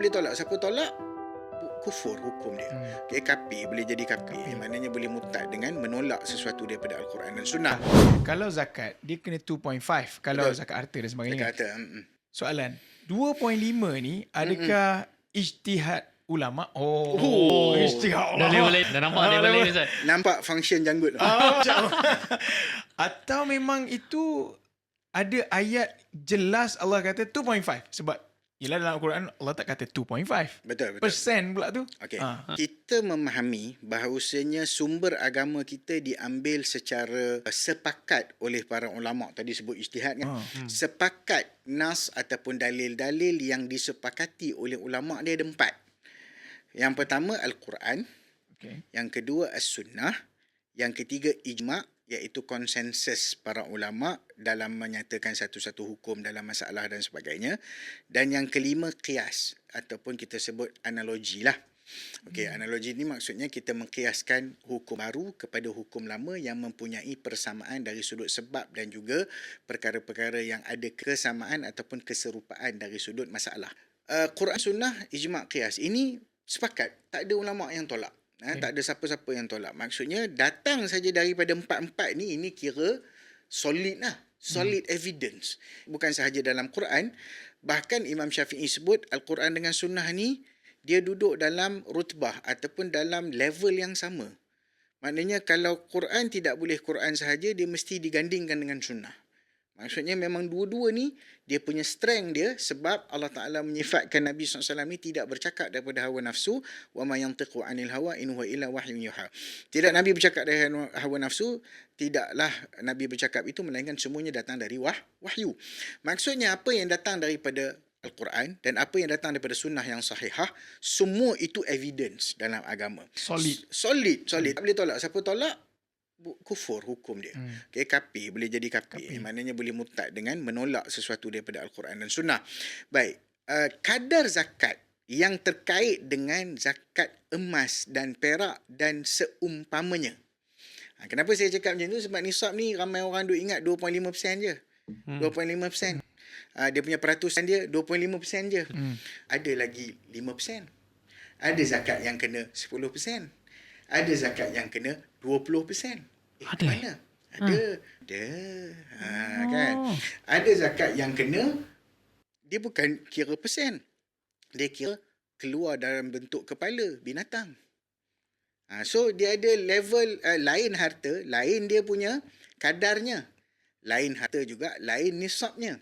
boleh tolak. Siapa tolak, kufur hukum dia. Okay, kafir, boleh jadi kafir. Maknanya boleh murtad dengan menolak sesuatu daripada Al-Quran dan Sunnah. Kalau zakat, dia kena 2.5. Kalau Betul. zakat harta dan sebagainya. Zakat harta. Soalan, 2.5 ni adakah ijtihad ulama? Ijtihad Dah ulama. level lain. Dah nampak level lain Ustaz. Nampak function janggut tu. Atau memang itu ada ayat jelas Allah kata 2.5. Sebab yelah dalam Al-Quran Allah tak kata 2.5. Betul. Persen pula tu. Okey. Kita memahami bahawasanya sumber agama kita diambil secara sepakat oleh para ulama. Tadi sebut ijtihad kan. Sepakat nas ataupun dalil-dalil yang disepakati oleh ulama dia ada 4. Yang pertama Al-Quran. Okay. Yang kedua As-Sunnah. Yang ketiga ijma', iaitu konsensus para ulama dalam menyatakan satu-satu hukum dalam masalah dan sebagainya. Dan yang kelima qiyas ataupun kita sebut analogi lah. Okey, analogi ni maksudnya kita mengkiaskan hukum baru kepada hukum lama yang mempunyai persamaan dari sudut sebab dan juga perkara-perkara yang ada kesamaan ataupun keserupaan dari sudut masalah. Quran, Sunnah, ijma', qiyas ini sepakat, tak ada ulama yang tolak. Tak ada siapa-siapa yang tolak. Maksudnya datang saja daripada 4-4 ni, ini kira solid lah. Solid evidence. Bukan sahaja dalam Quran, bahkan Imam Syafi'i sebut Al-Quran dengan Sunnah ni dia duduk dalam rutbah ataupun dalam level yang sama. Maknanya kalau Quran tidak boleh Quran sahaja, dia mesti digandingkan dengan Sunnah. Maksudnya memang dua-dua ni dia punya strength dia, sebab Allah Ta'ala menyifatkan Nabi SAW ni tidak bercakap daripada hawa nafsu. Wa ma yantiqu anil hawa in huwa illa wahyun yuha. Tidak Nabi bercakap dari hawa nafsu, tidaklah Nabi bercakap itu melainkan semuanya datang dari wahyu. Maksudnya apa yang datang daripada Al-Quran dan apa yang datang daripada sunnah yang sahihah, semua itu evidence dalam agama. Solid. Tak boleh tolak. Siapa tolak, kufur hukum dia. Okay, kafir, boleh jadi kafir. Maknanya boleh murtad dengan menolak sesuatu daripada Al-Quran dan Sunnah. Baik, kadar zakat yang terkait dengan zakat emas dan perak dan seumpamanya. Kenapa saya cakap macam tu? Sebab nisab ni ramai orang duk ingat 2.5% je. 2.5%. Dia punya peratusan dia 2.5% je. Ada lagi 5%. Ada zakat yang kena 10%. Ada zakat yang kena 20%. Ada? Mana? Ada. Kan? Ada zakat yang kena, dia bukan kira persen. Dia kira keluar dalam bentuk kepala binatang. So dia ada level lain harta, lain dia punya kadarnya. Lain harta juga, lain nisabnya.